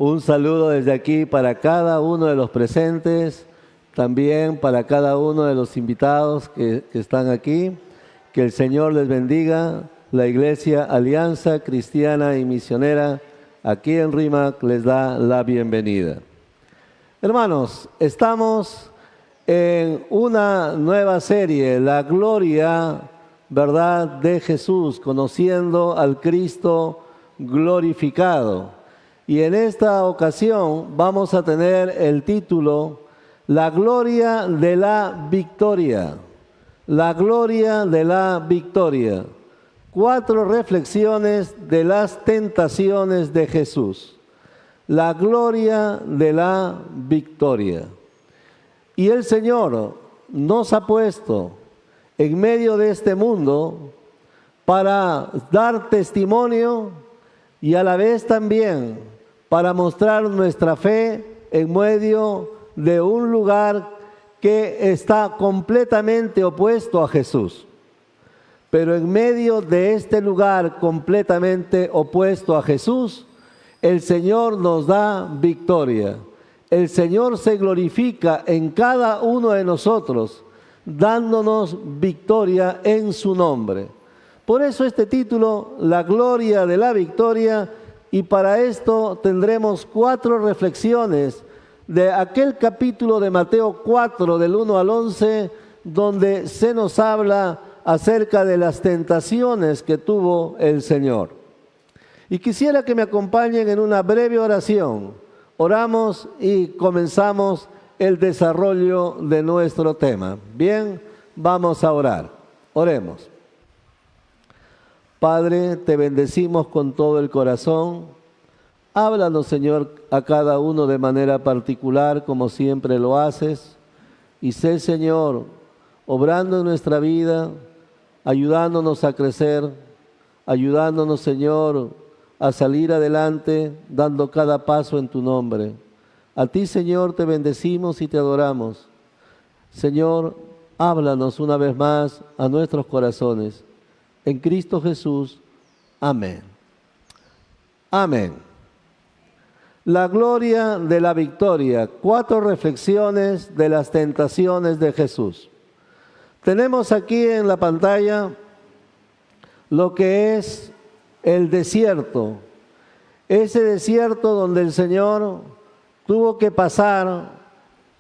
Un saludo desde aquí para cada uno de los presentes, también para cada uno de los invitados que están aquí. Que el Señor les bendiga. La Iglesia Alianza Cristiana y Misionera aquí en RIMAC les da la bienvenida. Hermanos, estamos en una nueva serie, la gloria, ¿verdad?, de Jesús, conociendo al Cristo glorificado. Y en esta ocasión vamos a tener el título, La gloria de la victoria. La gloria de la victoria. 4 reflexiones de las tentaciones de Jesús. La gloria de la victoria. Y el Señor nos ha puesto en medio de este mundo para dar testimonio y a la vez también para mostrar nuestra fe en medio de un lugar que está completamente opuesto a Jesús. Pero en medio de este lugar completamente opuesto a Jesús, el Señor nos da victoria. El Señor se glorifica en cada uno de nosotros, dándonos victoria en su nombre. Por eso este título, La gloria de la victoria, y para esto tendremos 4 reflexiones de aquel capítulo de Mateo 4, del 1 al 11, donde se nos habla acerca de las tentaciones que tuvo el Señor. Y quisiera que me acompañen en una breve oración. Oramos y comenzamos el desarrollo de nuestro tema. Bien, vamos a orar. Oremos. Padre, te bendecimos con todo el corazón. Háblanos, Señor, a cada uno de manera particular, como siempre lo haces. Y sé, Señor, obrando en nuestra vida, ayudándonos a crecer, ayudándonos, Señor, a salir adelante, dando cada paso en tu nombre. A ti, Señor, te bendecimos y te adoramos. Señor, háblanos una vez más a nuestros corazones. En Cristo Jesús. Amén. Amén. La gloria de la victoria. 4 reflexiones de las tentaciones de Jesús. Tenemos aquí en la pantalla lo que es el desierto. Ese desierto donde el Señor tuvo que pasar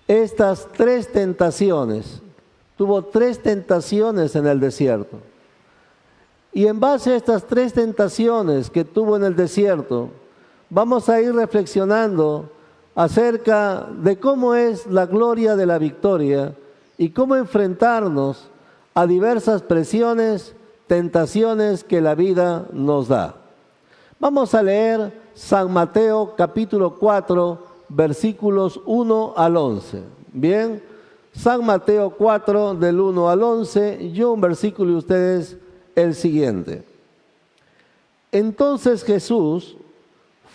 estas 3 tentaciones. Tuvo 3 tentaciones en el desierto. Y en base a estas 3 tentaciones que tuvo en el desierto, vamos a ir reflexionando acerca de cómo es la gloria de la victoria y cómo enfrentarnos a diversas presiones, tentaciones que la vida nos da. Vamos a leer San Mateo capítulo 4, versículos 1 al 11. Bien, San Mateo 4 del 1 al 11, yo un versículo y ustedes el siguiente. Entonces Jesús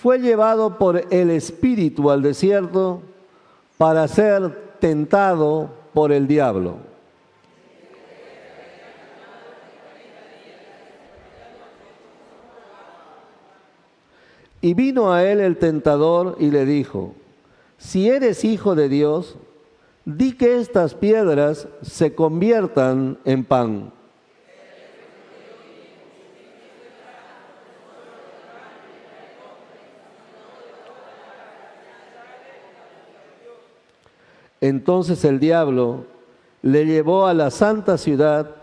fue llevado por el Espíritu al desierto para ser tentado por el diablo. Y vino a él el tentador y le dijo: si eres hijo de Dios, di que estas piedras se conviertan en pan. Entonces el diablo le llevó a la santa ciudad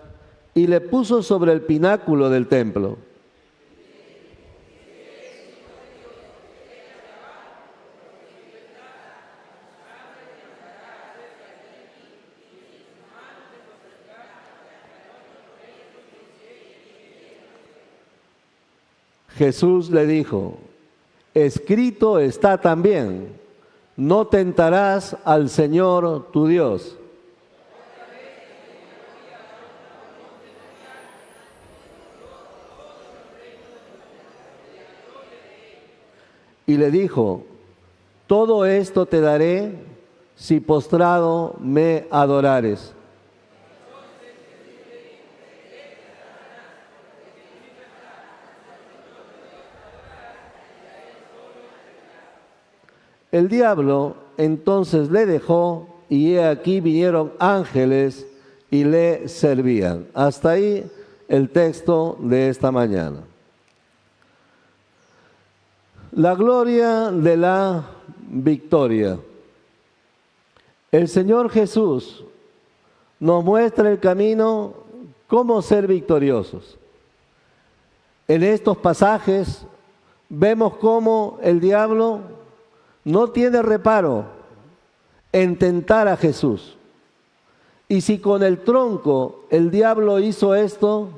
y le puso sobre el pináculo del templo. Jesús le dijo: escrito está también, no tentarás al Señor tu Dios. Y le dijo: todo esto te daré si postrado me adorares. El diablo entonces le dejó y he aquí vinieron ángeles y le servían. Hasta ahí el texto de esta mañana. La gloria de la victoria. El Señor Jesús nos muestra el camino cómo ser victoriosos. En estos pasajes vemos cómo el diablo no tiene reparo en tentar a Jesús. Y si con el tronco el diablo hizo esto,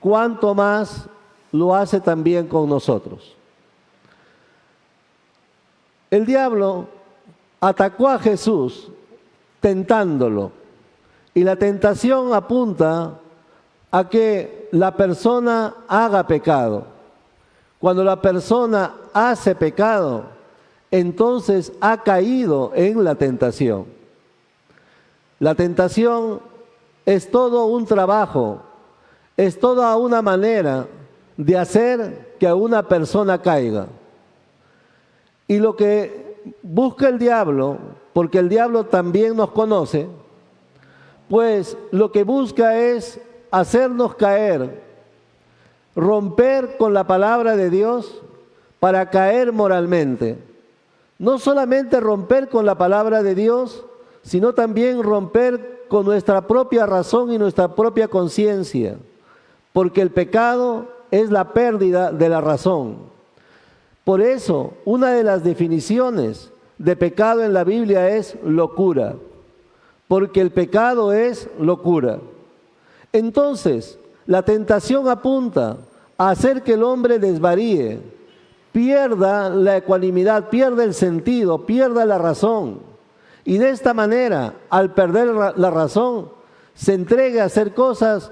¿cuánto más lo hace también con nosotros? El diablo atacó a Jesús tentándolo. Y la tentación apunta a que la persona haga pecado. Cuando la persona hace pecado, entonces ha caído en la tentación. La tentación es todo un trabajo, es toda una manera de hacer que una persona caiga. Y lo que busca el diablo, porque el diablo también nos conoce, pues lo que busca es hacernos caer, romper con la palabra de Dios para caer moralmente. No solamente romper con la palabra de Dios, sino también romper con nuestra propia razón y nuestra propia conciencia, porque el pecado es la pérdida de la razón. Por eso, una de las definiciones de pecado en la Biblia es locura, porque el pecado es locura. Entonces, la tentación apunta a hacer que el hombre desvaríe, pierda la ecuanimidad, pierda el sentido, pierda la razón. Y de esta manera, al perder la razón, se entregue a hacer cosas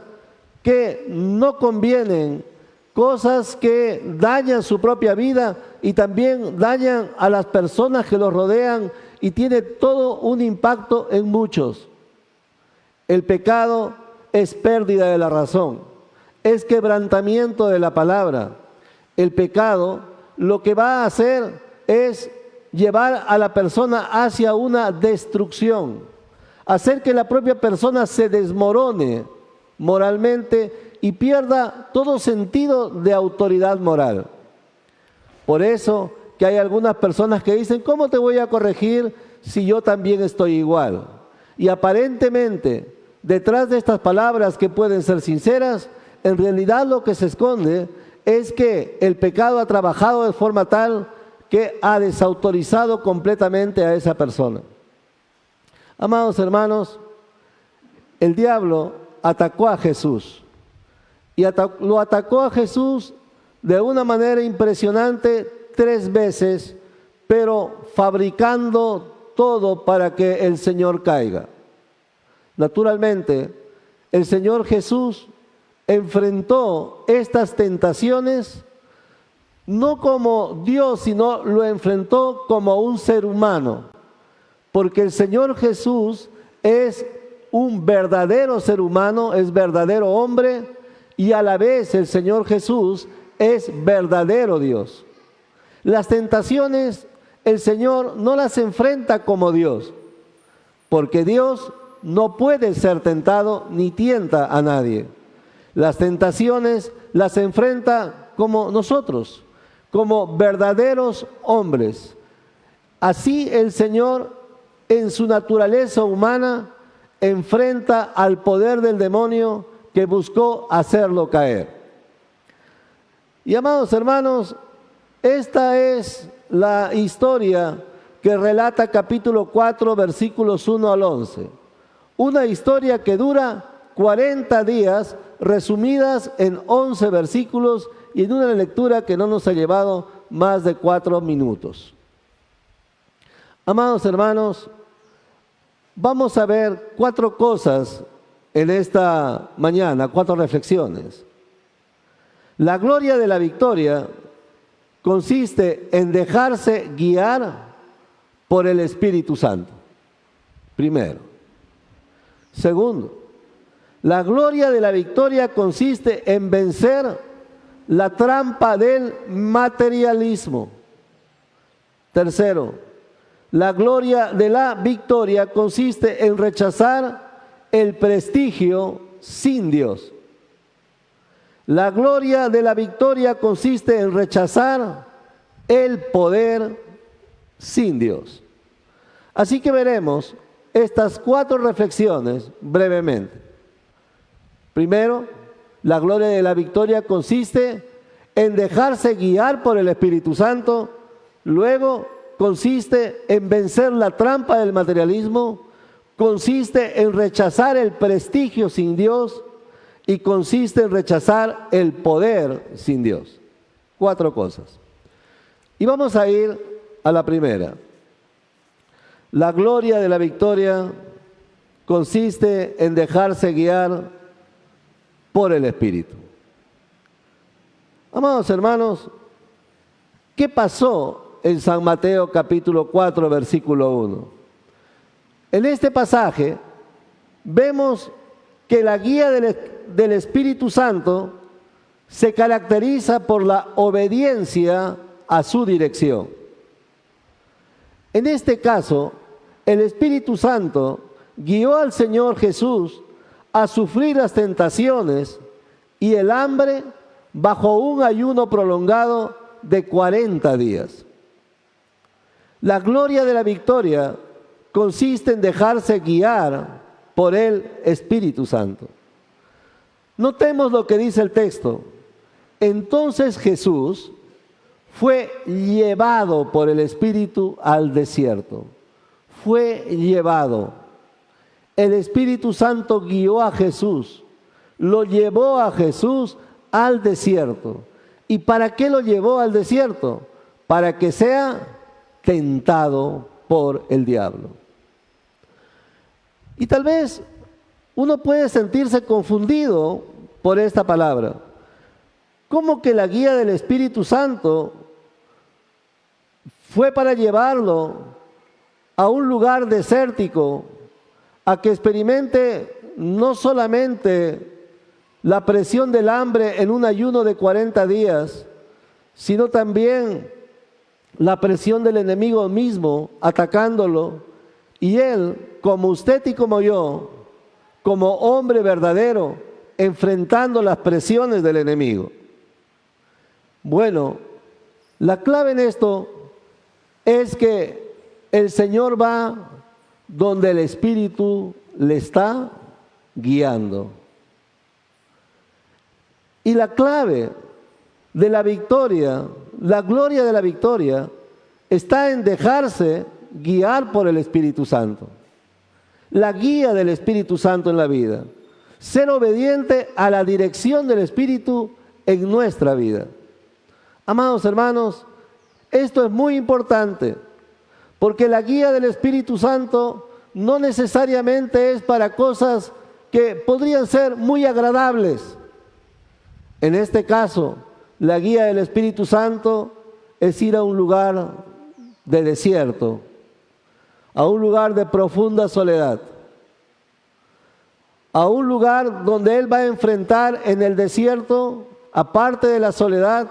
que no convienen, cosas que dañan su propia vida y también dañan a las personas que los rodean y tiene todo un impacto en muchos. El pecado es pérdida de la razón, es quebrantamiento de la palabra. El pecado lo que va a hacer es llevar a la persona hacia una destrucción, hacer que la propia persona se desmorone moralmente y pierda todo sentido de autoridad moral. Por eso que hay algunas personas que dicen, ¿cómo te voy a corregir si yo también estoy igual? Y aparentemente, detrás de estas palabras que pueden ser sinceras, en realidad lo que se esconde es que el pecado ha trabajado de forma tal que ha desautorizado completamente a esa persona. Amados hermanos, el diablo atacó a Jesús y lo atacó a Jesús de una manera impresionante 3 veces, pero fabricando todo para que el Señor caiga. Naturalmente, el Señor Jesús enfrentó estas tentaciones no como Dios, sino lo enfrentó como un ser humano, porque el Señor Jesús es un verdadero ser humano, es verdadero hombre, y a la vez el Señor Jesús es verdadero Dios. Las tentaciones el Señor no las enfrenta como Dios, porque Dios no puede ser tentado ni tienta a nadie. Las tentaciones las enfrenta como nosotros, como verdaderos hombres. Así el Señor, en su naturaleza humana, enfrenta al poder del demonio que buscó hacerlo caer. Y amados hermanos, esta es la historia que relata capítulo 4, versículos 1 al 11. Una historia que dura 40 días, resumidas en 11 versículos y en una lectura que no nos ha llevado más de 4 minutos. Amados hermanos, vamos a ver 4 cosas en esta mañana, 4 reflexiones. La gloria de la victoria consiste en dejarse guiar por el Espíritu Santo. Primero. Segundo, la gloria de la victoria consiste en vencer la trampa del materialismo. Tercero, la gloria de la victoria consiste en rechazar el prestigio sin Dios. La gloria de la victoria consiste en rechazar el poder sin Dios. Así que veremos estas 4 reflexiones brevemente. Primero, la gloria de la victoria consiste en dejarse guiar por el Espíritu Santo. Luego, consiste en vencer la trampa del materialismo. Consiste en rechazar el prestigio sin Dios. Y consiste en rechazar el poder sin Dios. 4 cosas. Y vamos a ir a la primera. La gloria de la victoria consiste en dejarse guiar por el Espíritu. Amados hermanos, ¿qué pasó en San Mateo capítulo 4, versículo 1? En este pasaje vemos que la guía del Espíritu Santo se caracteriza por la obediencia a su dirección. En este caso, el Espíritu Santo guió al Señor Jesús a sufrir las tentaciones y el hambre bajo un ayuno prolongado de 40 días. La gloria de la victoria consiste en dejarse guiar por el Espíritu Santo. Notemos lo que dice el texto. Entonces Jesús fue llevado por el Espíritu al desierto. Fue llevado. El Espíritu Santo guió a Jesús, lo llevó a Jesús al desierto. ¿Y para qué lo llevó al desierto? Para que sea tentado por el diablo. Y tal vez uno puede sentirse confundido por esta palabra. ¿Cómo que la guía del Espíritu Santo fue para llevarlo a un lugar desértico, a que experimente no solamente la presión del hambre en un ayuno de 40 días, sino también la presión del enemigo mismo atacándolo, y él, como usted y como yo, como hombre verdadero, enfrentando las presiones del enemigo? Bueno, la clave en esto es que el Señor va donde el Espíritu le está guiando. Y la clave de la victoria, la gloria de la victoria, está en dejarse guiar por el Espíritu Santo. La guía del Espíritu Santo en la vida. Ser obediente a la dirección del Espíritu en nuestra vida. Amados hermanos, esto es muy importante, porque la guía del Espíritu Santo no necesariamente es para cosas que podrían ser muy agradables. En este caso, la guía del Espíritu Santo es ir a un lugar de desierto, a un lugar de profunda soledad, a un lugar donde Él va a enfrentar en el desierto, aparte de la soledad,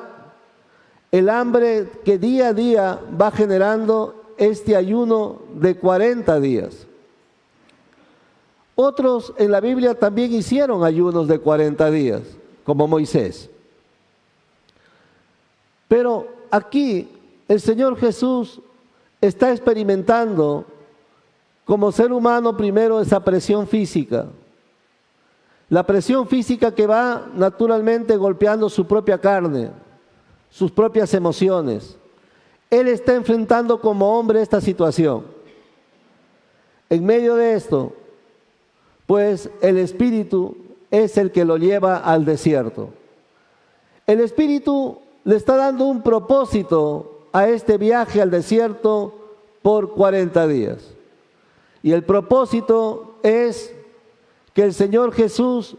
el hambre que día a día va generando este ayuno de 40 días. Otros en la Biblia también hicieron ayunos de 40 días, como Moisés. Pero aquí el Señor Jesús está experimentando como ser humano primero esa presión física. La presión física que va naturalmente golpeando su propia carne, sus propias emociones. Él está enfrentando como hombre esta situación. En medio de esto, pues el Espíritu es el que lo lleva al desierto. El Espíritu le está dando un propósito a este viaje al desierto por 40 días. Y el propósito es que el Señor Jesús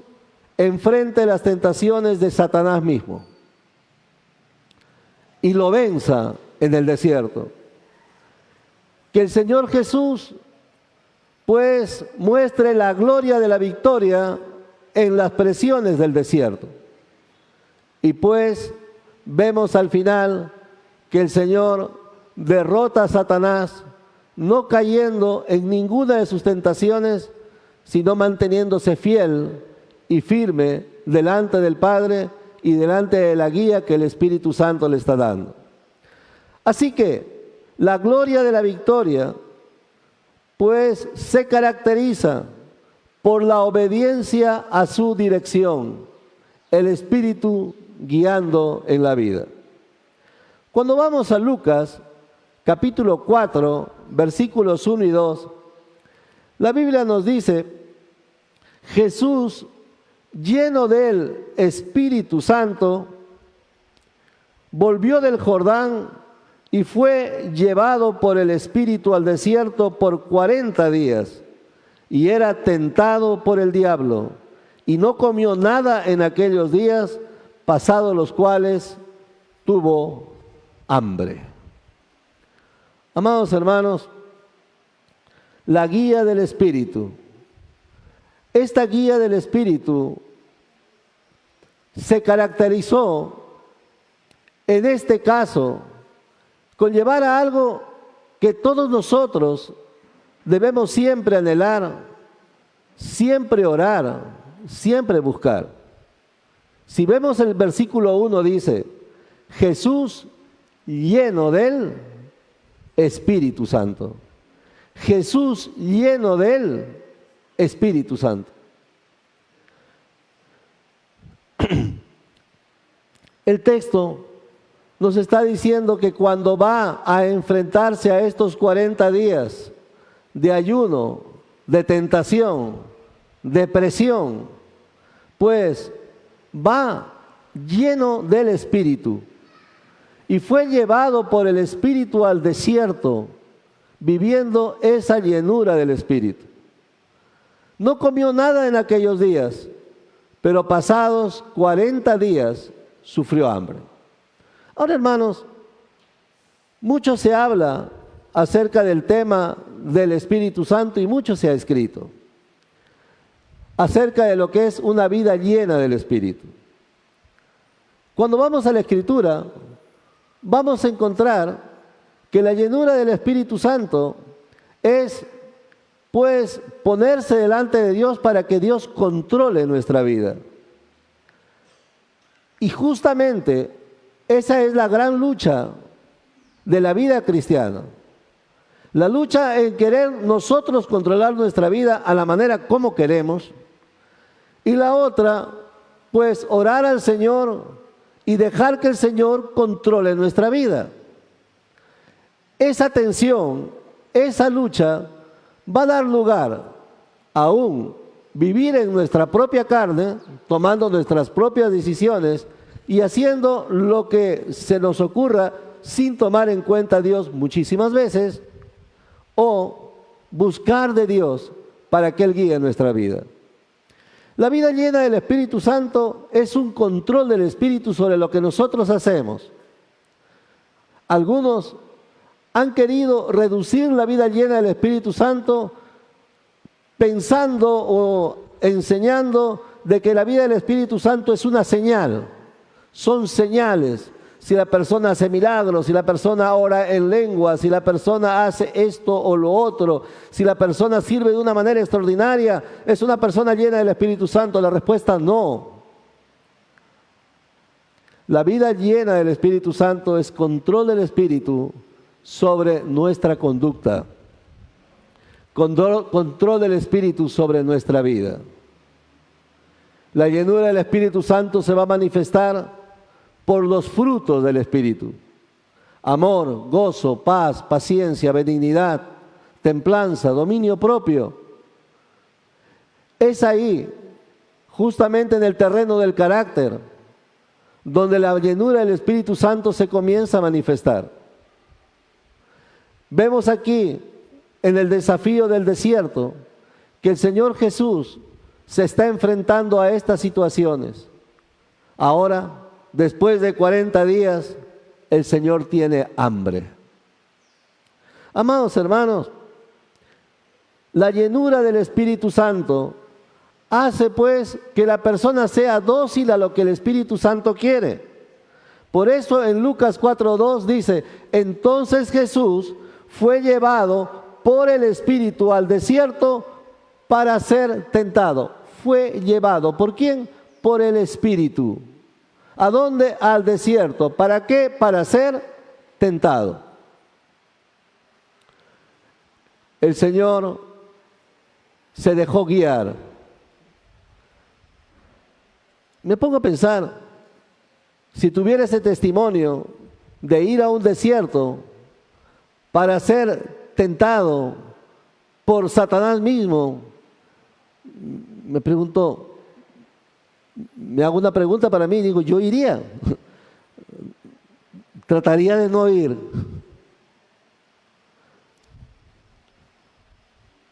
enfrente las tentaciones de Satanás mismo y lo venza en el desierto. Que el Señor Jesús pues muestre la gloria de la victoria en las presiones del desierto. Y pues vemos al final que el Señor derrota a Satanás, no cayendo en ninguna de sus tentaciones, sino manteniéndose fiel y firme delante del Padre y delante de la guía que el Espíritu Santo le está dando. Así que la gloria de la victoria, pues, se caracteriza por la obediencia a su dirección, el Espíritu guiando en la vida. Cuando vamos a Lucas, capítulo 4, versículos 1 y 2, la Biblia nos dice: Jesús, lleno del Espíritu Santo, volvió del Jordán y fue llevado por el Espíritu al desierto por 40 días, y era tentado por el diablo, y no comió nada en aquellos días, pasados los cuales tuvo hambre. Amados hermanos, la guía del Espíritu. Esta guía del Espíritu se caracterizó, en este caso, con llevar a algo que todos nosotros debemos siempre anhelar, siempre orar, siempre buscar. Si vemos el versículo 1 dice: Jesús lleno del Espíritu Santo. Jesús lleno del Espíritu Santo. El texto nos está diciendo que cuando va a enfrentarse a estos 40 días de ayuno, de tentación, de presión, pues va lleno del Espíritu. Y fue llevado por el Espíritu al desierto, viviendo esa llenura del Espíritu. No comió nada en aquellos días, pero pasados 40 días sufrió hambre. Ahora, hermanos, mucho se habla acerca del tema del Espíritu Santo y mucho se ha escrito acerca de lo que es una vida llena del Espíritu. Cuando vamos a la Escritura, vamos a encontrar que la llenura del Espíritu Santo es, pues, ponerse delante de Dios para que Dios controle nuestra vida. Y justamente esa es la gran lucha de la vida cristiana. La lucha en querer nosotros controlar nuestra vida a la manera como queremos. Y la otra, pues, orar al Señor y dejar que el Señor controle nuestra vida. Esa tensión, esa lucha va a dar lugar a vivir en nuestra propia carne, tomando nuestras propias decisiones y haciendo lo que se nos ocurra sin tomar en cuenta a Dios muchísimas veces, o buscar de Dios para que Él guíe nuestra vida. La vida llena del Espíritu Santo es un control del Espíritu sobre lo que nosotros hacemos. Algunos han querido reducir la vida llena del Espíritu Santo pensando o enseñando de que la vida del Espíritu Santo es una señal. Son señales. Si la persona hace milagros, si la persona ora en lengua, si la persona hace esto o lo otro, si la persona sirve de una manera extraordinaria, ¿es una persona llena del Espíritu Santo? La respuesta no. La vida llena del Espíritu Santo es control del Espíritu sobre nuestra conducta, control del Espíritu sobre nuestra vida. La llenura del Espíritu Santo se va a manifestar por los frutos del Espíritu: amor, gozo, paz, paciencia, benignidad, templanza, dominio propio. Es ahí, justamente en el terreno del carácter, donde la llenura del Espíritu Santo se comienza a manifestar. Vemos aquí, en el desafío del desierto, que el Señor Jesús se está enfrentando a estas situaciones. Ahora, después de 40 días, el Señor tiene hambre. Amados hermanos, la llenura del Espíritu Santo hace pues que la persona sea dócil a lo que el Espíritu Santo quiere. Por eso en Lucas 4:2 dice: entonces Jesús fue llevado por el Espíritu al desierto para ser tentado. Fue llevado. ¿Por quién? Por el Espíritu. ¿A dónde? Al desierto. ¿Para qué? Para ser tentado. El Señor se dejó guiar. Me pongo a pensar, si tuviera ese testimonio de ir a un desierto para ser tentado por Satanás mismo, me pregunto, me hago una pregunta para mí, digo, yo iría, trataría de no ir.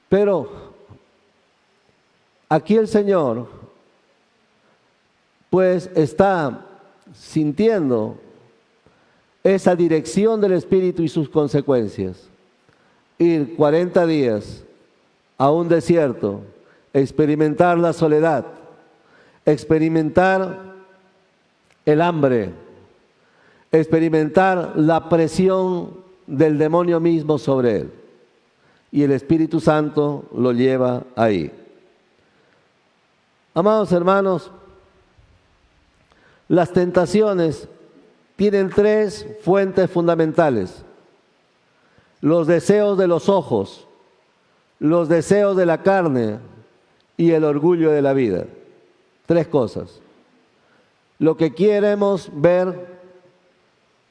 Pero aquí el Señor pues está sintiendo esa dirección del Espíritu y sus consecuencias. Ir 40 días a un desierto, experimentar la soledad, experimentar el hambre, experimentar la presión del demonio mismo sobre él. Y el Espíritu Santo lo lleva ahí. Amados hermanos, las tentaciones tienen tres fuentes fundamentales: los deseos de los ojos, los deseos de la carne y el orgullo de la vida. Tres cosas: lo que queremos ver,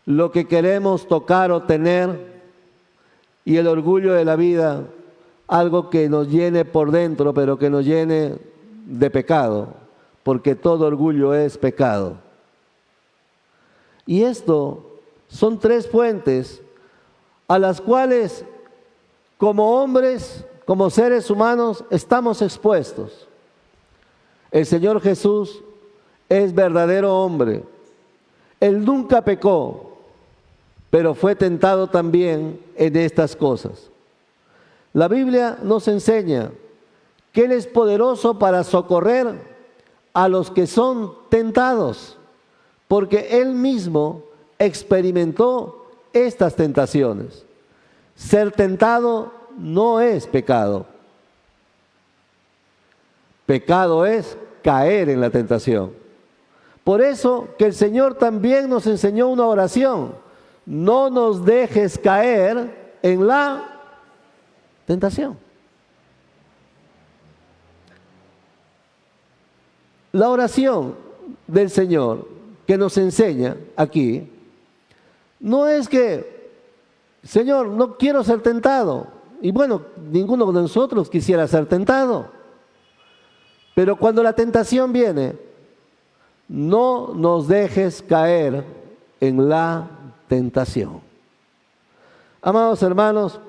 lo que queremos tocar o tener, y el orgullo de la vida, algo que nos llene por dentro, pero que nos llene de pecado, porque todo orgullo es pecado. Y esto son tres fuentes a las cuales, como hombres, como seres humanos, estamos expuestos. El Señor Jesús es verdadero hombre. Él nunca pecó, pero fue tentado también en estas cosas. La Biblia nos enseña que Él es poderoso para socorrer a los que son tentados, porque Él mismo experimentó estas tentaciones. Ser tentado no es pecado. Pecado es caer en la tentación. Por eso que el Señor también nos enseñó una oración: no nos dejes caer en la tentación. La oración del Señor que nos enseña aquí no es que, Señor, no quiero ser tentado. Y bueno, ninguno de nosotros quisiera ser tentado. Pero cuando la tentación viene, no nos dejes caer en la tentación. Amados hermanos,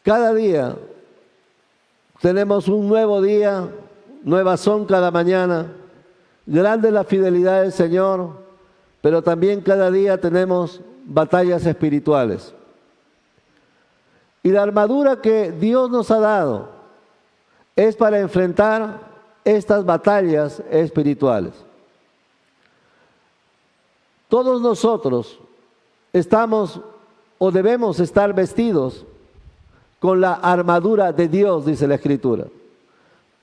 cada día tenemos un nuevo día, nuevas son cada mañana. Grande es la fidelidad del Señor, pero también cada día tenemos batallas espirituales. Y la armadura que Dios nos ha dado es para enfrentar estas batallas espirituales. Todos nosotros estamos o debemos estar vestidos con la armadura de Dios, dice la Escritura.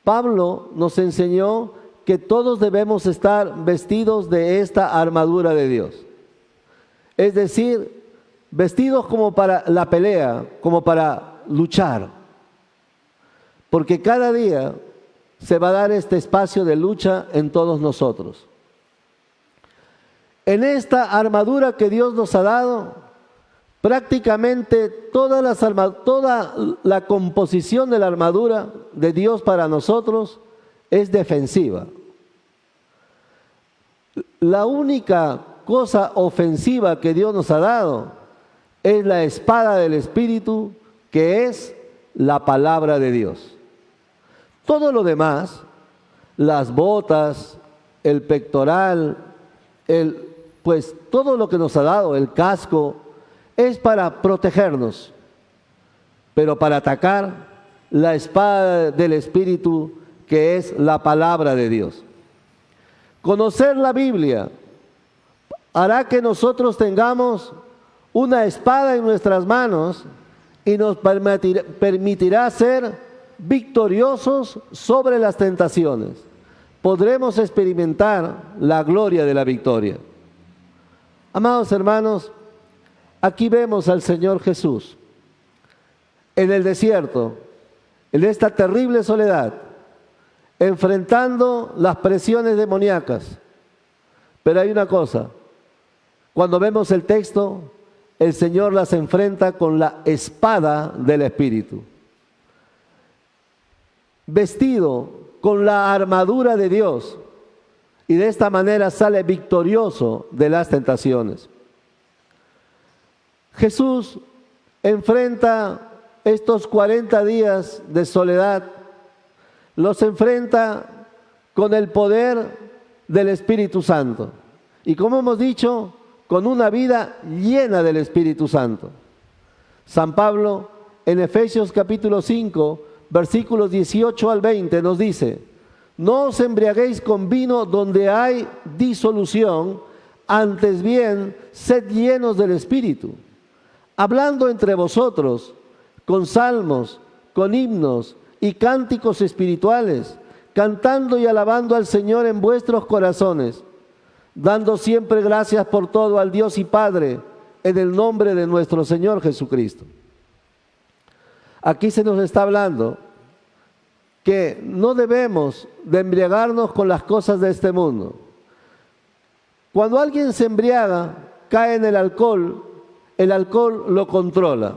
Pablo nos enseñó que todos debemos estar vestidos de esta armadura de Dios. Es decir, vestidos como para la pelea, como para luchar. Porque cada día se va a dar este espacio de lucha en todos nosotros. En esta armadura que Dios nos ha dado, prácticamente toda la composición de la armadura de Dios para nosotros es defensiva. La única cosa ofensiva que Dios nos ha dado es la espada del Espíritu, que es la palabra de Dios. Todo lo demás, las botas, el pectoral, pues todo lo que nos ha dado, el casco, es para protegernos. Pero para atacar, la espada del Espíritu, que es la palabra de Dios. Conocer la Biblia hará que nosotros tengamos una espada en nuestras manos y nos permitirá ser victoriosos sobre las tentaciones. Podremos experimentar la gloria de la victoria. Amados hermanos, aquí vemos al Señor Jesús en el desierto, en esta terrible soledad, enfrentando las presiones demoníacas. Pero hay una cosa, cuando vemos el texto, el Señor las enfrenta con la espada del Espíritu. Vestido con la armadura de Dios, y de esta manera sale victorioso de las tentaciones. Jesús enfrenta estos 40 días de soledad, los enfrenta con el poder del Espíritu Santo. Y como hemos dicho, con una vida llena del Espíritu Santo. San Pablo, en Efesios capítulo 5, versículos 18 al 20, nos dice: no os embriaguéis con vino donde hay disolución, antes bien, sed llenos del Espíritu, hablando entre vosotros con salmos, con himnos y cánticos espirituales, cantando y alabando al Señor en vuestros corazones, dando siempre gracias por todo al Dios y Padre, en el nombre de nuestro Señor Jesucristo. Aquí se nos está hablando que no debemos de embriagarnos con las cosas de este mundo. Cuando alguien se embriaga, cae en el alcohol lo controla.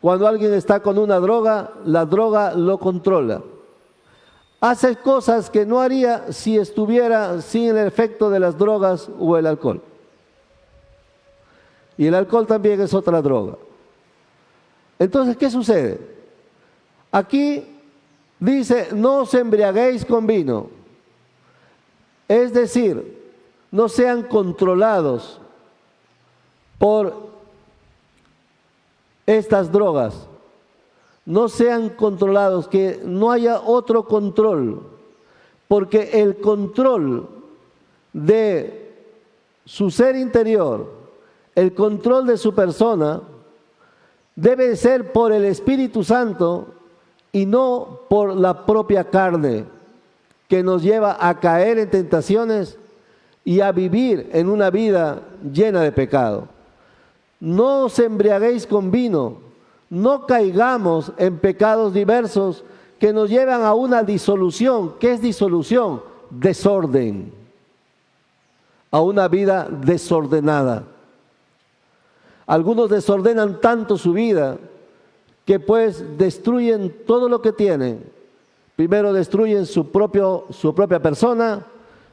Cuando alguien está con una droga, la droga lo controla. Hace cosas que no haría si estuviera sin el efecto de las drogas o el alcohol. Y el alcohol también es otra droga. Entonces, ¿qué sucede? Aquí dice: no os embriaguéis con vino. Es decir, no sean controlados por estas drogas. No sean controlados, que no haya otro control, porque el control de su ser interior, el control de su persona, debe ser por el Espíritu Santo y no por la propia carne, que nos lleva a caer en tentaciones y a vivir en una vida llena de pecado. No os embriaguéis con vino, no caigamos en pecados diversos que nos llevan a una disolución. ¿Qué es disolución? Desorden. A una vida desordenada. Algunos desordenan tanto su vida que pues destruyen todo lo que tienen. Primero destruyen su propia persona,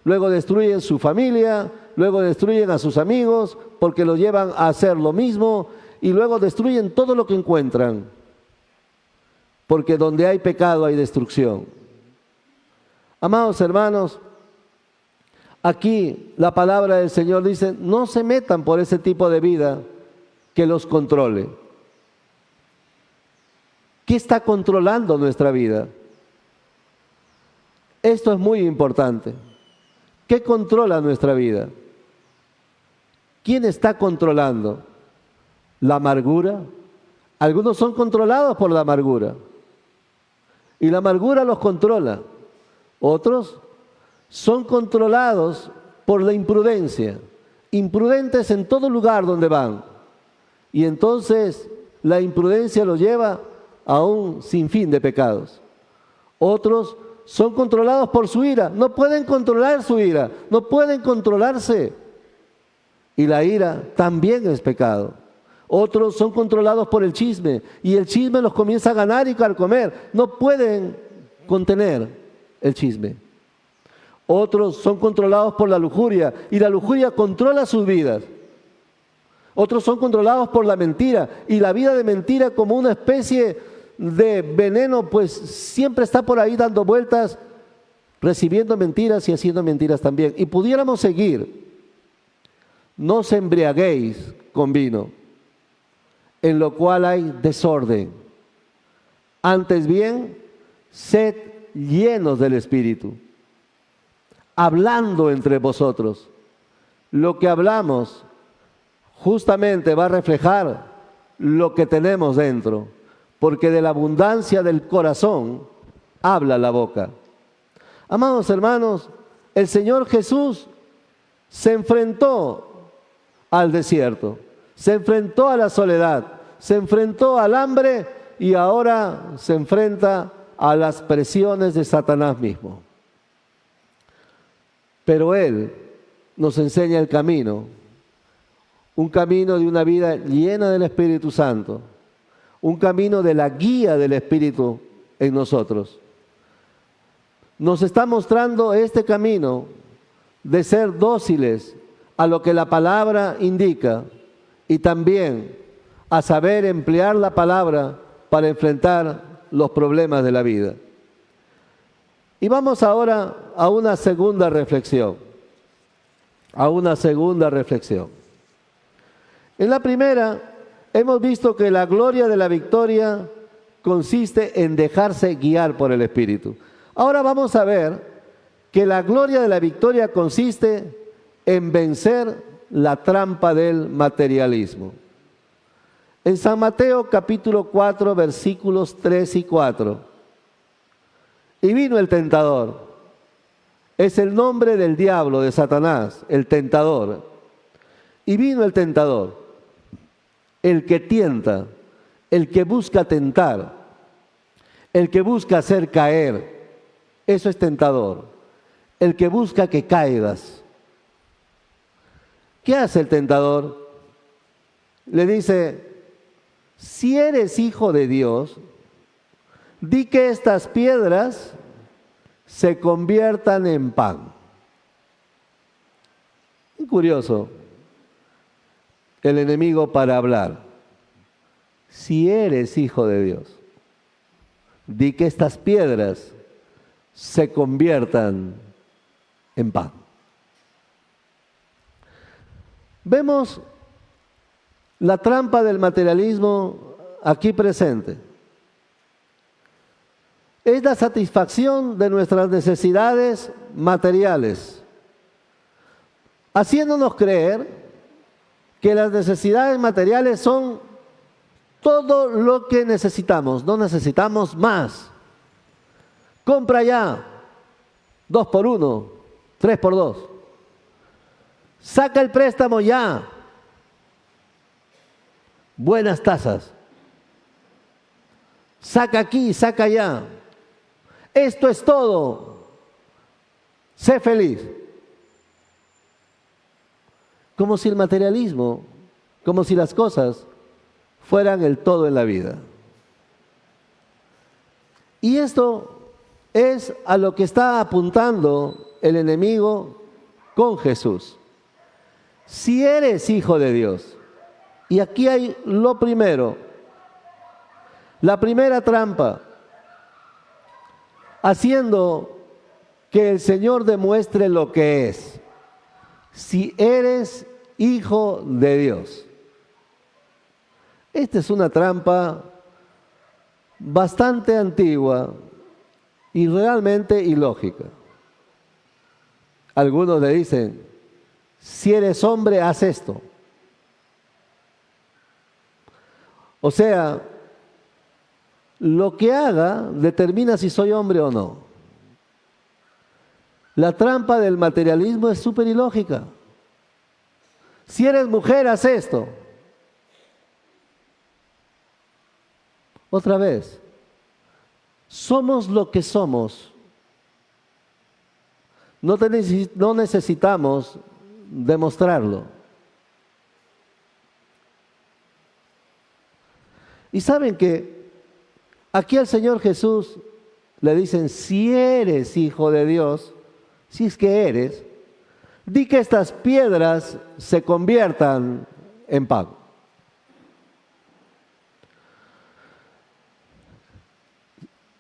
luego destruyen su familia, luego destruyen a sus amigos porque los llevan a hacer lo mismo, y luego destruyen todo lo que encuentran, porque donde hay pecado hay destrucción. Amados hermanos, aquí la palabra del Señor dice: no se metan por ese tipo de vida que los controle. ¿Qué está controlando nuestra vida? Esto es muy importante. ¿Qué controla nuestra vida? ¿Quién está controlando? ¿La amargura? Algunos son controlados por la amargura y la amargura los controla. Otros son controlados por la imprudencia, imprudentes en todo lugar donde van, y entonces la imprudencia los lleva a un sinfín de pecados. Otros son controlados por su ira, no pueden controlar su ira, no pueden controlarse, y la ira también es pecado. Otros son controlados por el chisme, y el chisme los comienza a ganar y carcomer, no pueden contener el chisme. Otros son controlados por la lujuria, y la lujuria controla sus vidas. Otros son controlados por la mentira, y la vida de mentira, como una especie de veneno, pues siempre está por ahí dando vueltas, recibiendo mentiras y haciendo mentiras también. Y pudiéramos seguir. No os embriaguéis con vino, en lo cual hay desorden. Antes bien, sed llenos del Espíritu, hablando entre vosotros. Lo que hablamos justamente va a reflejar lo que tenemos dentro, porque de la abundancia del corazón habla la boca. Amados hermanos, el Señor Jesús se enfrentó al desierto, se enfrentó a la soledad, se enfrentó al hambre y ahora se enfrenta a las presiones de Satanás mismo. Pero Él nos enseña el camino, un camino de una vida llena del Espíritu Santo, un camino de la guía del Espíritu en nosotros. Nos está mostrando este camino de ser dóciles a lo que la palabra indica y también a saber emplear la palabra para enfrentar los problemas de la vida. Y vamos ahora a una segunda reflexión. En la primera, hemos visto que la gloria de la victoria consiste en dejarse guiar por el Espíritu. Ahora vamos a ver que la gloria de la victoria consiste en vencer la trampa del materialismo. En San Mateo capítulo 4, versículos 3 y 4. Y vino el tentador. Es el nombre del diablo, de Satanás, el tentador. Y vino el tentador, el que tienta, el que busca tentar, el que busca hacer caer. Eso es tentador. El que busca que caigas. ¿Qué hace el tentador? Le dice, si eres hijo de Dios, di que estas piedras se conviertan en pan. Muy curioso el enemigo para hablar. Si eres hijo de Dios, di que estas piedras se conviertan en pan. Vemos la trampa del materialismo aquí presente. Es la satisfacción de nuestras necesidades materiales, haciéndonos creer que las necesidades materiales son todo lo que necesitamos, no necesitamos más. Compra ya, 2 por 1, 3 por 2. Saca el préstamo ya. Buenas tasas. Saca aquí, saca allá. Esto es todo. Sé feliz. Como si el materialismo, como si las cosas fueran el todo en la vida. Y esto es a lo que está apuntando el enemigo con Jesús. Si eres hijo de Dios, y aquí hay lo primero, la primera trampa, haciendo que el Señor demuestre lo que es. Si eres hijo de Dios. Esta es una trampa bastante antigua y realmente ilógica. Algunos le dicen, si eres hombre, haz esto. O sea, lo que haga determina si soy hombre o no. La trampa del materialismo es súper ilógica. Si eres mujer, haz esto. Otra vez, somos lo que somos. No necesitamos demostrarlo. Y saben que aquí al Señor Jesús le dicen, si eres hijo de Dios, si es que eres, di que estas piedras se conviertan en pan.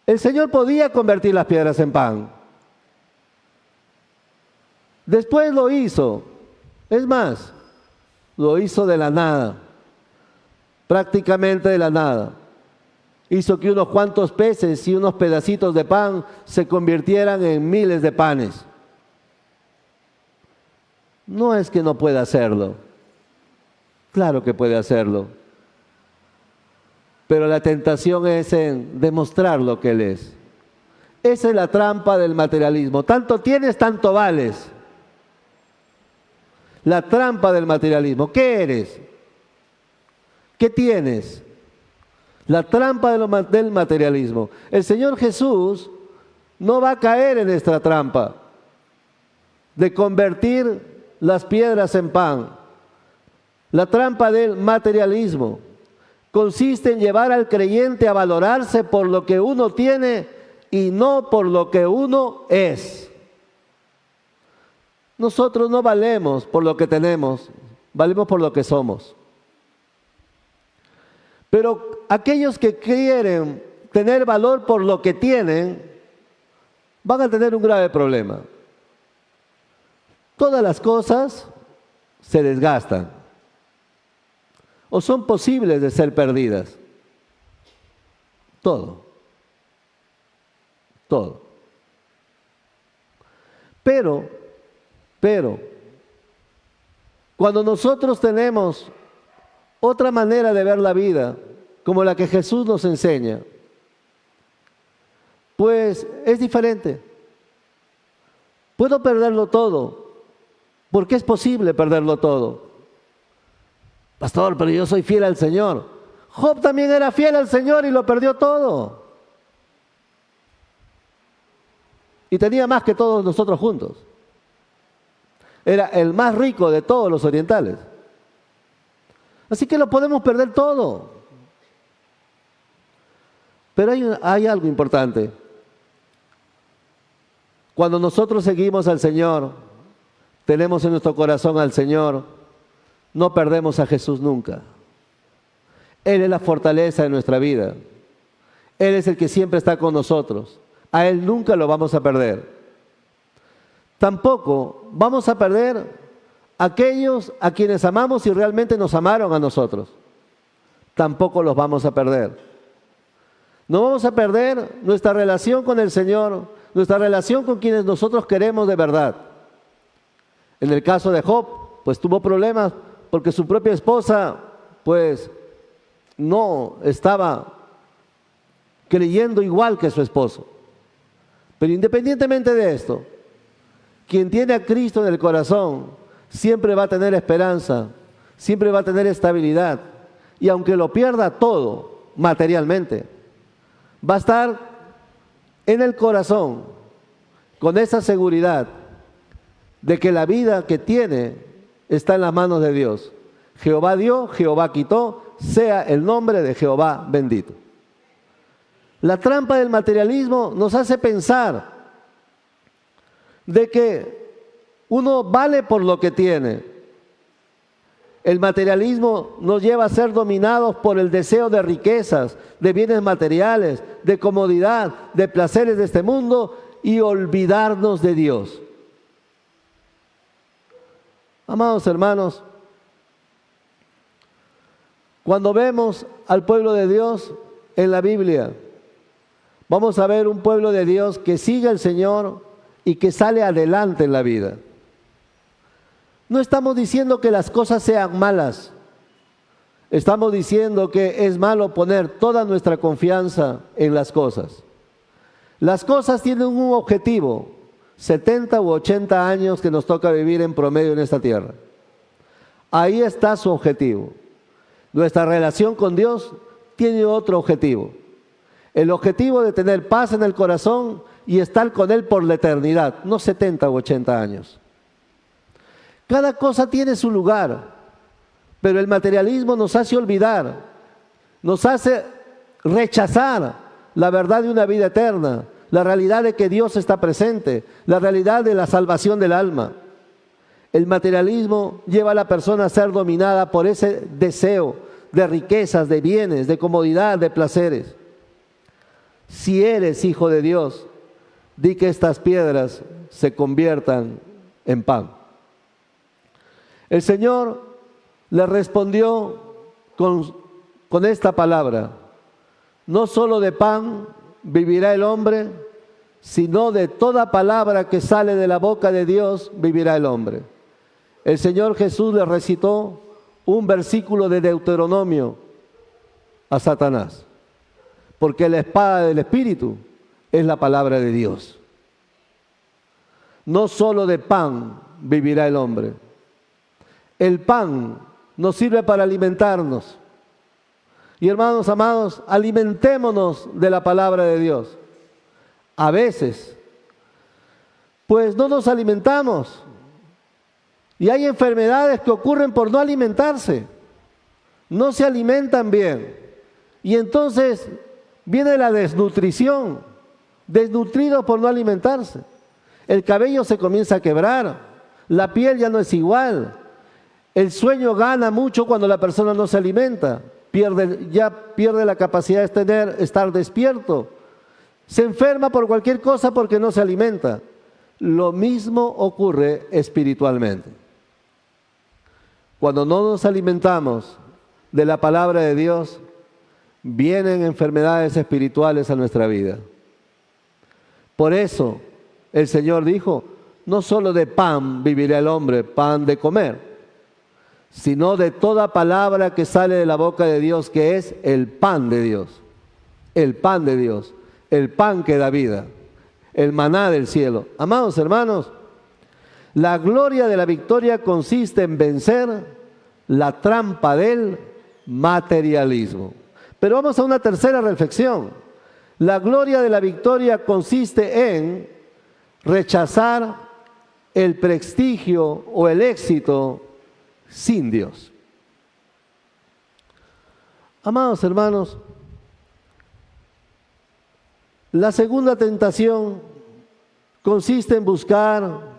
El Señor podía convertir las piedras en pan. Después lo hizo. Es más, lo hizo de la nada. Prácticamente de la nada. Hizo que unos cuantos peces y unos pedacitos de pan se convirtieran en miles de panes. No es que no pueda hacerlo. Claro que puede hacerlo. Pero la tentación es en demostrar lo que Él es. Esa es la trampa del materialismo. Tanto tienes, tanto vales. La trampa del materialismo. ¿Qué eres? ¿Qué tienes? La trampa del materialismo. El Señor Jesús no va a caer en esta trampa de convertir las piedras en pan. La trampa del materialismo consiste en llevar al creyente a valorarse por lo que uno tiene y no por lo que uno es. Nosotros no valemos por lo que tenemos, valemos por lo que somos. Pero aquellos que quieren tener valor por lo que tienen, van a tener un grave problema. Todas las cosas se desgastan o son posibles de ser perdidas. Todo. Pero, cuando nosotros tenemos otra manera de ver la vida, como la que Jesús nos enseña, pues es diferente. Puedo perderlo todo, porque es posible perderlo todo. Pastor, pero yo soy fiel al Señor. Job también era fiel al Señor y lo perdió todo. Y tenía más que todos nosotros juntos. Era el más rico de todos los orientales. Así que lo podemos perder todo. Pero hay algo importante. Cuando nosotros seguimos al Señor, tenemos en nuestro corazón al Señor, no perdemos a Jesús nunca. Él es la fortaleza de nuestra vida. Él es el que siempre está con nosotros. A Él nunca lo vamos a perder. Tampoco vamos a perder a aquellos a quienes amamos y realmente nos amaron a nosotros. Tampoco los vamos a perder. No vamos a perder nuestra relación con el Señor, nuestra relación con quienes nosotros queremos de verdad. En el caso de Job, pues tuvo problemas porque su propia esposa, pues no estaba creyendo igual que su esposo. Pero independientemente de esto, quien tiene a Cristo en el corazón siempre va a tener esperanza, siempre va a tener estabilidad. Y aunque lo pierda todo materialmente, va a estar en el corazón con esa seguridad de que la vida que tiene está en las manos de Dios. Jehová dio, Jehová quitó, sea el nombre de Jehová bendito. La trampa del materialismo nos hace pensar de que uno vale por lo que tiene. El materialismo nos lleva a ser dominados por el deseo de riquezas, de bienes materiales, de comodidad, de placeres de este mundo y olvidarnos de Dios. Amados hermanos, cuando vemos al pueblo de Dios en la Biblia, vamos a ver un pueblo de Dios que sigue al Señor y que sale adelante en la vida. No estamos diciendo que las cosas sean malas. Estamos diciendo que es malo poner toda nuestra confianza en las cosas. Las cosas tienen un objetivo, 70 u 80 años que nos toca vivir en promedio en esta tierra. Ahí está su objetivo. Nuestra relación con Dios tiene otro objetivo. El objetivo de tener paz en el corazón y estar con Él por la eternidad, no 70 u 80 años. Cada cosa tiene su lugar, pero el materialismo nos hace olvidar, nos hace rechazar la verdad de una vida eterna, la realidad de que Dios está presente, la realidad de la salvación del alma. El materialismo lleva a la persona a ser dominada por ese deseo de riquezas, de bienes, de comodidad, de placeres. Si eres hijo de Dios, di que estas piedras se conviertan en pan. El Señor le respondió con esta palabra: no solo de pan vivirá el hombre, sino de toda palabra que sale de la boca de Dios vivirá el hombre. El Señor Jesús le recitó un versículo de Deuteronomio a Satanás, porque la espada del Espíritu es la palabra de Dios. No solo de pan vivirá el hombre. El pan nos sirve para alimentarnos. Y hermanos amados, alimentémonos de la palabra de Dios. A veces, pues no nos alimentamos. Y hay enfermedades que ocurren por no alimentarse. No se alimentan bien. Y entonces viene la desnutrición. Desnutridos por no alimentarse. El cabello se comienza a quebrar. La piel ya no es igual. El sueño gana mucho cuando la persona no se alimenta. Ya pierde la capacidad de estar despierto. Se enferma por cualquier cosa porque no se alimenta. Lo mismo ocurre espiritualmente. Cuando no nos alimentamos de la palabra de Dios, vienen enfermedades espirituales a nuestra vida. Por eso el Señor dijo, no solo de pan vivirá el hombre, pan de comer, sino de toda palabra que sale de la boca de Dios, que es el pan de Dios. El pan de Dios, el pan que da vida, el maná del cielo. Amados hermanos, la gloria de la victoria consiste en vencer la trampa del materialismo. Pero vamos a una tercera reflexión. La gloria de la victoria consiste en rechazar el prestigio o el éxito sin Dios. Amados hermanos, la segunda tentación consiste en buscar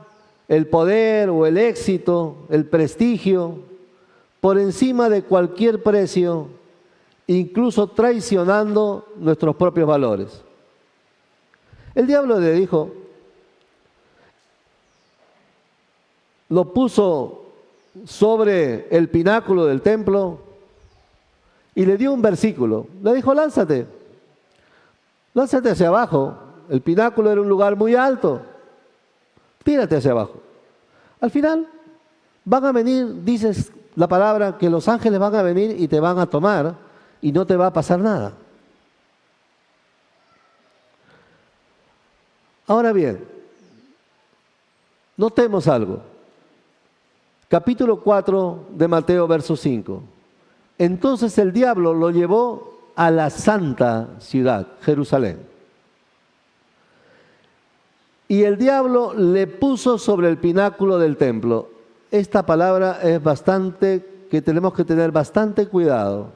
el poder o el éxito, el prestigio, por encima de cualquier precio, incluso traicionando nuestros propios valores. El diablo le dijo, lo puso sobre el pináculo del templo y le dio un versículo. Le dijo, lánzate hacia abajo. El pináculo era un lugar muy alto. Tírate hacia abajo. Al final van a venir, dices la palabra, que los ángeles van a venir y te van a tomar y no te va a pasar nada. Ahora bien, notemos algo. Capítulo 4 de Mateo, verso 5. Entonces el diablo lo llevó a la santa ciudad, Jerusalén. Y el diablo le puso sobre el pináculo del templo. Esta palabra es que tenemos que tener bastante cuidado.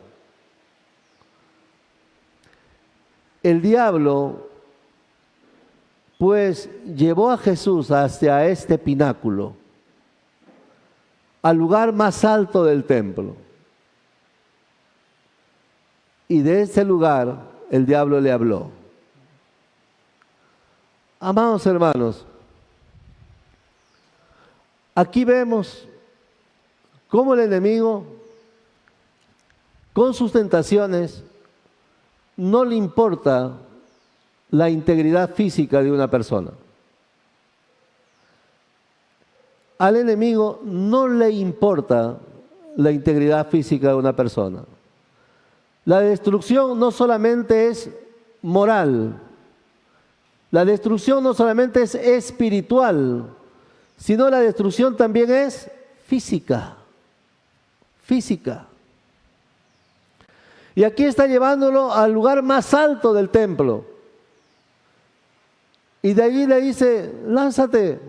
El diablo, pues, llevó a Jesús hacia este pináculo, al lugar más alto del templo. Y de ese lugar el diablo le habló. Amados hermanos, aquí vemos cómo el enemigo, con sus tentaciones, no le importa la integridad física de una persona. Al enemigo no le importa la integridad física de una persona. La destrucción no solamente es moral, la destrucción no solamente es espiritual, sino la destrucción también es física. Física. Y aquí está llevándolo al lugar más alto del templo. Y de allí le dice, lánzate,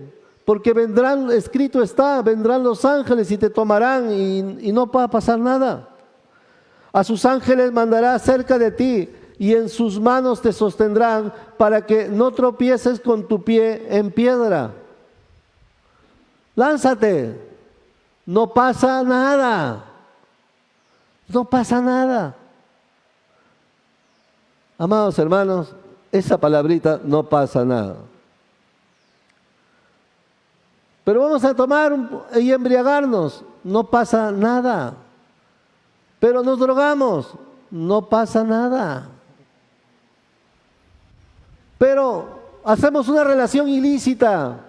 porque vendrán, escrito está, vendrán los ángeles y te tomarán y no va a pasar nada. A sus ángeles mandará cerca de ti y en sus manos te sostendrán para que no tropieces con tu pie en piedra. Lánzate, no pasa nada. No pasa nada. Amados hermanos, esa palabrita, no pasa nada. Pero vamos a tomar y embriagarnos, no pasa nada. Pero nos drogamos, no pasa nada. Pero hacemos una relación ilícita,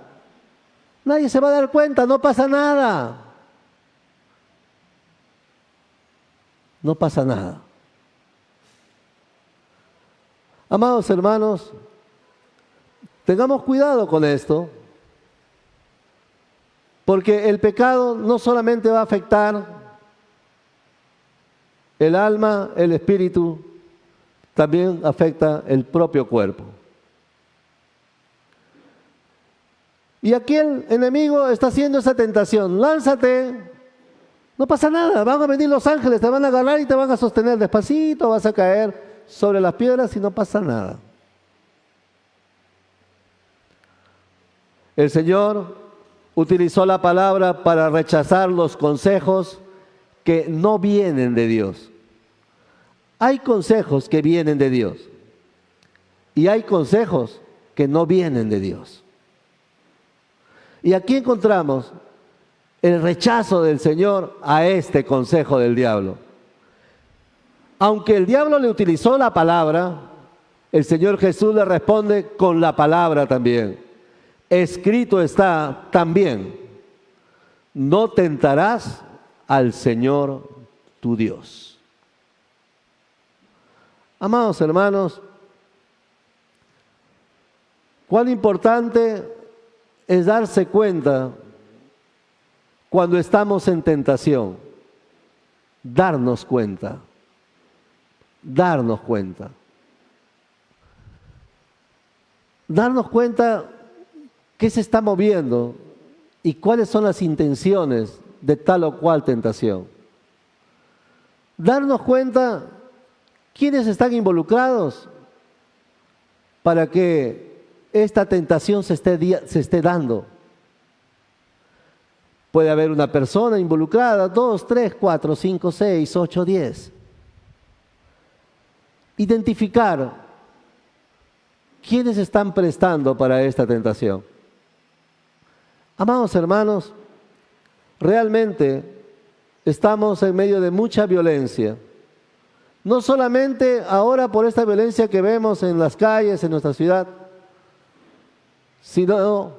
nadie se va a dar cuenta, no pasa nada. no pasa nada. Amados hermanos, tengamos cuidado con esto, porque el pecado no solamente va a afectar el alma, el espíritu, también afecta el propio cuerpo. Y aquí el enemigo está haciendo esa tentación. Lánzate, no pasa nada, van a venir los ángeles, te van a agarrar y te van a sostener despacito, vas a caer sobre las piedras y no pasa nada. El Señor utilizó la palabra para rechazar los consejos que no vienen de Dios. Hay consejos que vienen de Dios y hay consejos que no vienen de Dios. Y aquí encontramos el rechazo del Señor a este consejo del diablo. Aunque el diablo le utilizó la palabra, el Señor Jesús le responde con la palabra también. Escrito está también: no tentarás al Señor tu Dios. Amados hermanos, cuán importante es darse cuenta cuando estamos en tentación. Darnos cuenta. Darnos cuenta. Darnos cuenta qué se está moviendo y cuáles son las intenciones de tal o cual tentación. Darnos cuenta quiénes están involucrados para que esta tentación se esté dando. Puede haber una persona involucrada, 2, 3, 4, 5, 6, 8, 10. Identificar quiénes están prestando para esta tentación. Amados hermanos, realmente estamos en medio de mucha violencia. No solamente ahora por esta violencia que vemos en las calles, en nuestra ciudad, sino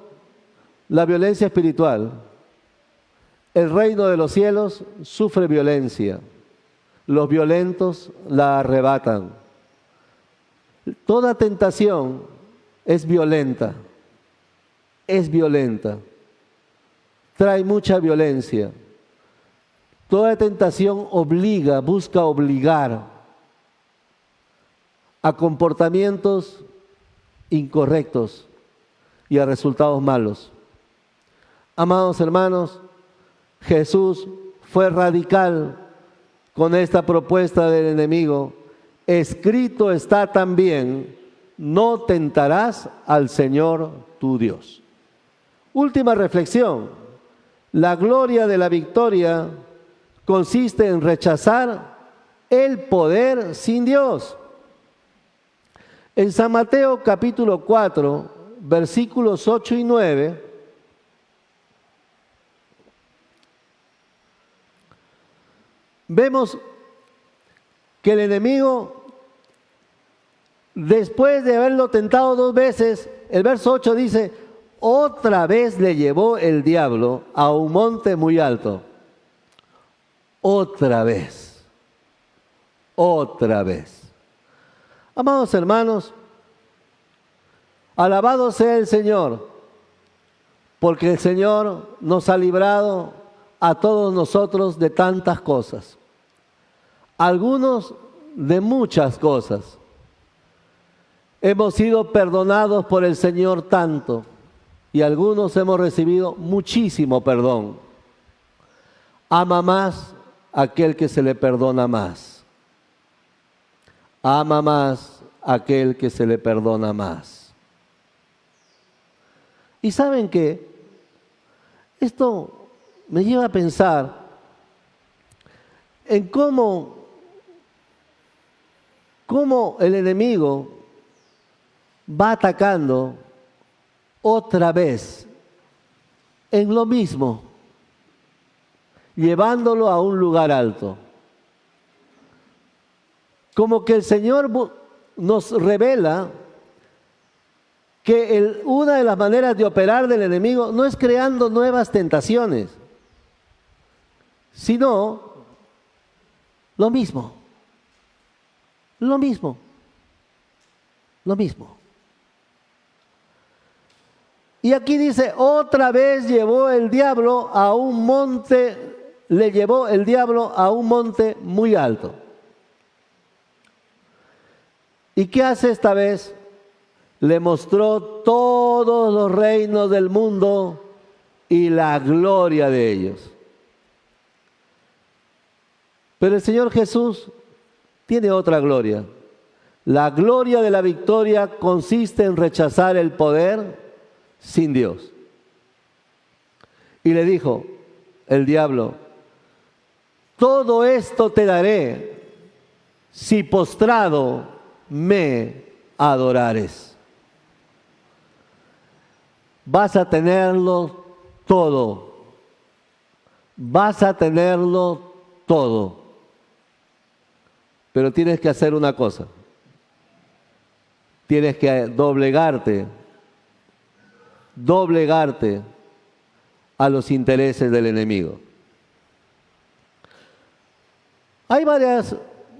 la violencia espiritual. El reino de los cielos sufre violencia. Los violentos la arrebatan. Toda tentación es violenta. Es violenta. Trae mucha violencia. Toda tentación obliga, busca obligar a comportamientos incorrectos y a resultados malos. Amados hermanos, Jesús fue radical con esta propuesta del enemigo. Escrito está también: no tentarás al Señor tu Dios. Última reflexión. La gloria de la victoria consiste en rechazar el poder sin Dios. En San Mateo capítulo 4, versículos 8 y 9, vemos que el enemigo, después de haberlo tentado 2 veces, el verso 8 dice: otra vez le llevó el diablo a un monte muy alto. Otra vez. Otra vez. Amados hermanos, alabado sea el Señor, porque el Señor nos ha librado a todos nosotros de tantas cosas. Algunos de muchas cosas. Hemos sido perdonados por el Señor tanto, y algunos hemos recibido muchísimo perdón. Ama más aquel que se le perdona más. Ama más aquel que se le perdona más. ¿Y saben qué? Esto me lleva a pensar en cómo el enemigo va atacando otra vez en lo mismo, llevándolo a un lugar alto. Como que el Señor nos revela que una de las maneras de operar del enemigo no es creando nuevas tentaciones, sino Lo mismo, lo mismo, lo mismo. Y aquí dice, otra vez llevó el diablo a un monte, le llevó el diablo a un monte muy alto. ¿Y qué hace esta vez? Le mostró todos los reinos del mundo y la gloria de ellos. Pero el Señor Jesús tiene otra gloria. La gloria de la victoria consiste en rechazar el poder sin Dios. Y le dijo el diablo, todo esto te daré si postrado me adorares. Vas a tenerlo todo. Vas a tenerlo todo. Pero tienes que hacer una cosa. Tienes que doblegarte a los intereses del enemigo. Hay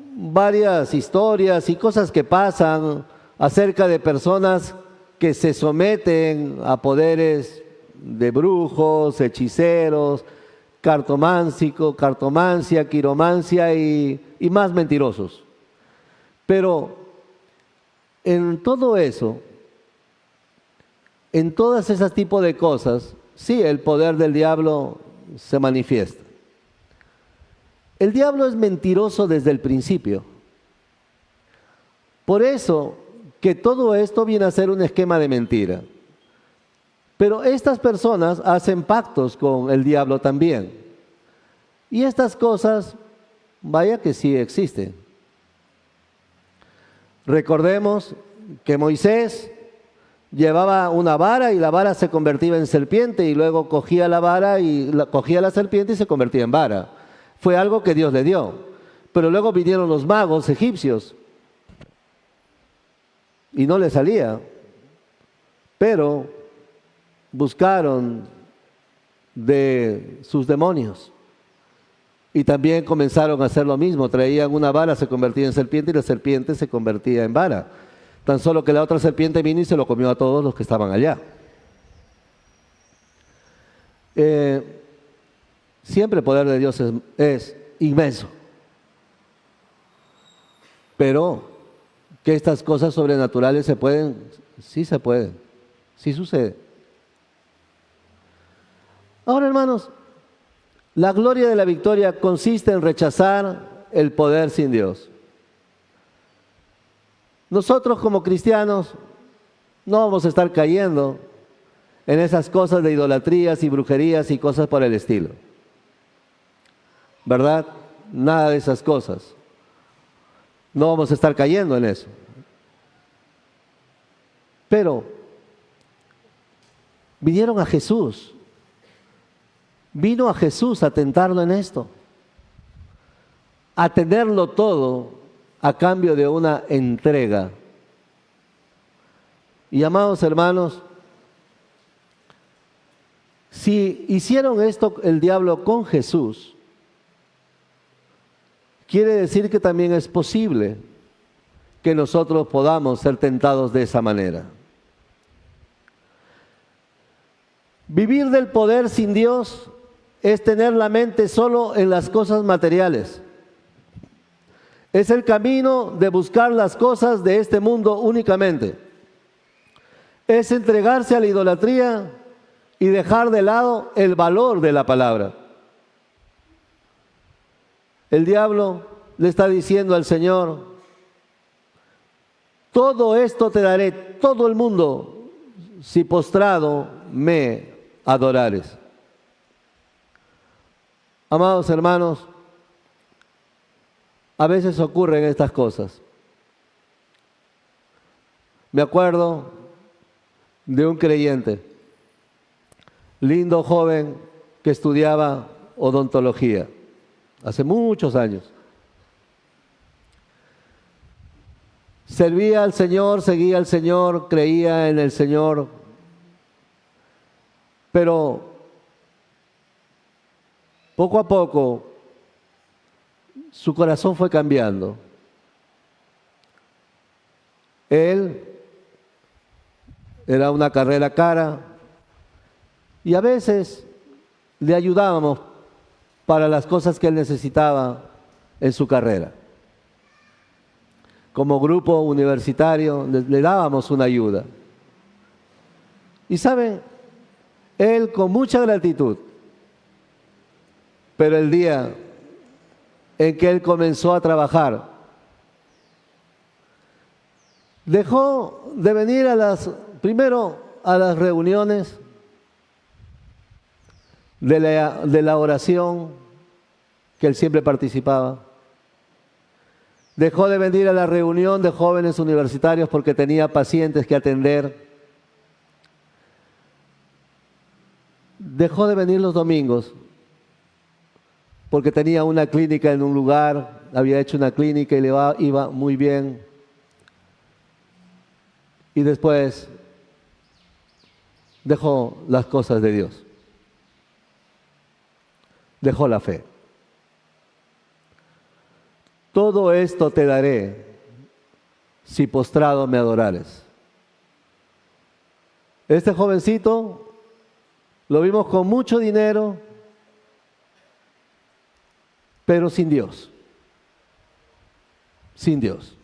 varias historias y cosas que pasan acerca de personas que se someten a poderes de brujos, hechiceros, cartomancia, quiromancia y más mentirosos. Pero en todo eso, en todas esas tipos de cosas, sí, el poder del diablo se manifiesta. El diablo es mentiroso desde el principio. Por eso que todo esto viene a ser un esquema de mentira. Pero estas personas hacen pactos con el diablo también. Y estas cosas, vaya que sí existen. Recordemos que Moisés llevaba una vara y la vara se convertía en serpiente y luego cogía la vara y cogía la serpiente y se convertía en vara. Fue algo que Dios le dio. Pero luego vinieron los magos egipcios y no le salía. Pero buscaron de sus demonios y también comenzaron a hacer lo mismo. Traían una vara, se convertía en serpiente y la serpiente se convertía en vara. Tan solo que la otra serpiente vino y se lo comió a todos los que estaban allá. Siempre el poder de Dios es inmenso. Pero que estas cosas sobrenaturales se pueden, sí sucede. Ahora, hermanos, la gloria de la victoria consiste en rechazar el poder sin Dios. Nosotros como cristianos no vamos a estar cayendo en esas cosas de idolatrías y brujerías y cosas por el estilo. ¿Verdad? Nada de esas cosas. No vamos a estar cayendo en eso. Pero vinieron a Jesús. Vino a Jesús a tentarlo en esto. A tenerlo todo a cambio de una entrega. Y amados hermanos, si hicieron esto el diablo con Jesús, quiere decir que también es posible que nosotros podamos ser tentados de esa manera. Vivir del poder sin Dios es tener la mente solo en las cosas materiales. Es el camino de buscar las cosas de este mundo únicamente. Es entregarse a la idolatría y dejar de lado el valor de la palabra. El diablo le está diciendo al Señor, todo esto te daré, todo el mundo, si postrado me adorares. Amados hermanos, a veces ocurren estas cosas. Me acuerdo de un creyente, lindo joven que estudiaba odontología, hace muchos años. Servía al Señor, seguía al Señor, creía en el Señor, pero poco a poco su corazón fue cambiando. Él era una carrera cara y a veces le ayudábamos para las cosas que él necesitaba en su carrera. Como grupo universitario le dábamos una ayuda. Y saben, él con mucha gratitud, pero el día en que él comenzó a trabajar, dejó de venir primero a las reuniones de la oración que él siempre participaba. Dejó de venir a la reunión de jóvenes universitarios porque tenía pacientes que atender. Dejó de venir los domingos porque tenía una clínica en un lugar, había hecho una clínica y iba muy bien. Y después dejó las cosas de Dios. Dejó la fe. Todo esto te daré si postrado me adorares. Este jovencito lo vimos con mucho dinero, pero sin Dios. Sin Dios.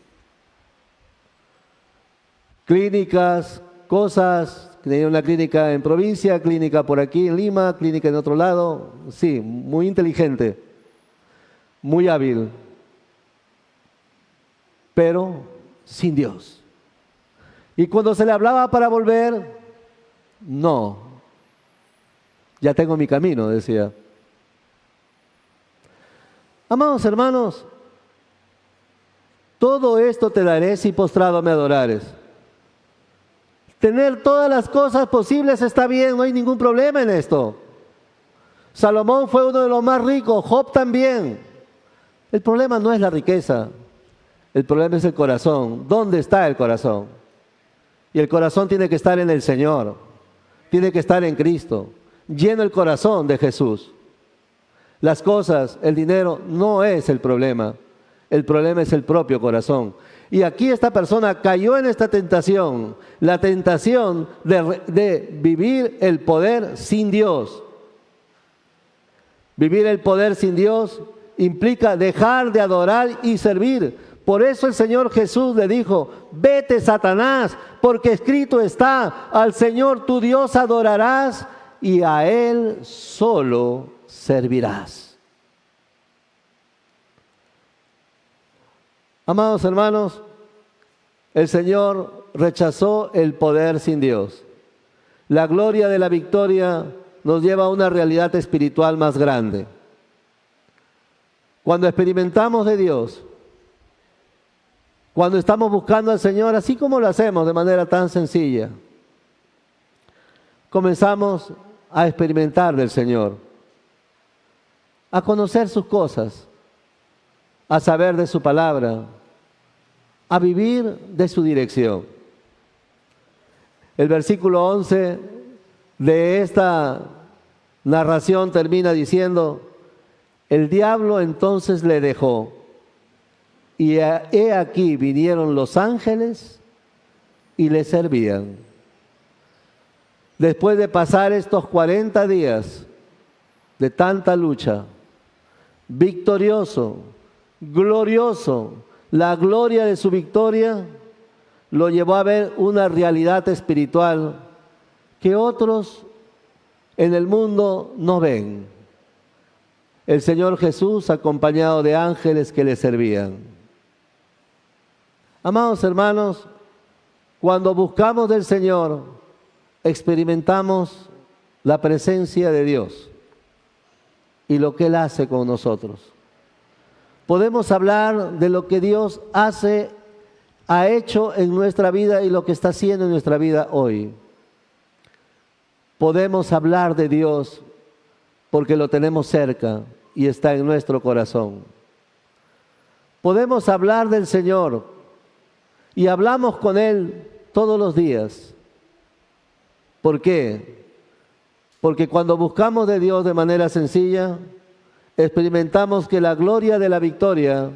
Clínicas, cosas, tenía una clínica en provincia, clínica por aquí en Lima, clínica en otro lado. Sí, muy inteligente, muy hábil, pero sin Dios. Y cuando se le hablaba para volver, no, ya tengo mi camino, decía. Amados hermanos, todo esto te daré si postrado me adorares. Tener todas las cosas posibles está bien, no hay ningún problema en esto. Salomón fue uno de los más ricos, Job también. El problema no es la riqueza, el problema es el corazón. ¿Dónde está el corazón? Y el corazón tiene que estar en el Señor, tiene que estar en Cristo, lleno el corazón de Jesús. Las cosas, el dinero no es el problema es el propio corazón. Y aquí esta persona cayó en esta tentación, la tentación de vivir el poder sin Dios. Vivir el poder sin Dios implica dejar de adorar y servir. Por eso el Señor Jesús le dijo: vete, Satanás, porque escrito está, al Señor tu Dios adorarás y a Él solo servirás. Amados hermanos, el Señor rechazó el poder sin Dios. La gloria de la victoria nos lleva a una realidad espiritual más grande. Cuando experimentamos de Dios, cuando estamos buscando al Señor, así como lo hacemos de manera tan sencilla, comenzamos a experimentar del Señor, a conocer sus cosas, a saber de su palabra, a vivir de su dirección. El versículo 11 de esta narración termina diciendo: el diablo entonces le dejó, y he aquí vinieron los ángeles y le servían. Después de pasar estos 40 días de tanta lucha, victorioso, glorioso, la gloria de su victoria lo llevó a ver una realidad espiritual que otros en el mundo no ven. El Señor Jesús acompañado de ángeles que le servían. Amados hermanos, cuando buscamos del Señor, experimentamos la presencia de Dios y lo que Él hace con nosotros. Podemos hablar de lo que Dios ha hecho en nuestra vida y lo que está haciendo en nuestra vida hoy. Podemos hablar de Dios porque lo tenemos cerca y está en nuestro corazón. Podemos hablar del Señor y hablamos con Él todos los días. ¿Por qué? Porque cuando buscamos de Dios de manera sencilla, experimentamos que la gloria de la victoria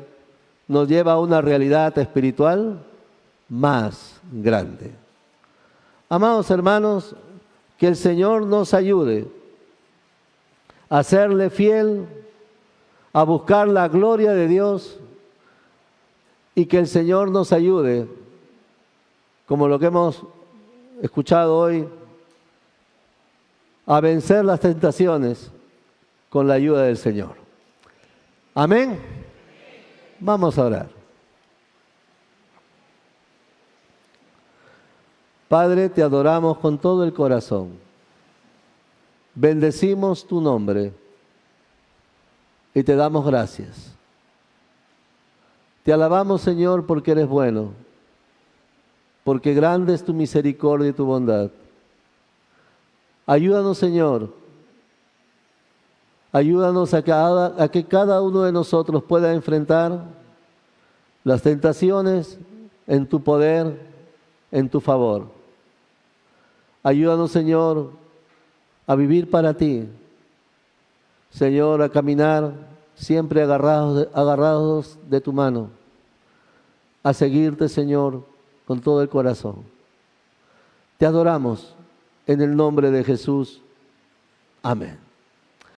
nos lleva a una realidad espiritual más grande. Amados hermanos, que el Señor nos ayude a serle fiel, a buscar la gloria de Dios, y que el Señor nos ayude, como lo que hemos escuchado hoy, a vencer las tentaciones con la ayuda del Señor. Amén. Vamos a orar. Padre, te adoramos con todo el corazón. Bendecimos tu nombre y te damos gracias. Te alabamos, Señor, porque eres bueno, porque grande es tu misericordia y tu bondad. Ayúdanos, Señor. Ayúdanos a que cada uno de nosotros pueda enfrentar las tentaciones en tu poder, en tu favor. Ayúdanos, Señor, a vivir para ti. Señor, a caminar siempre agarrados de tu mano, a seguirte, Señor, con todo el corazón. Te adoramos en el nombre de Jesús. Amén.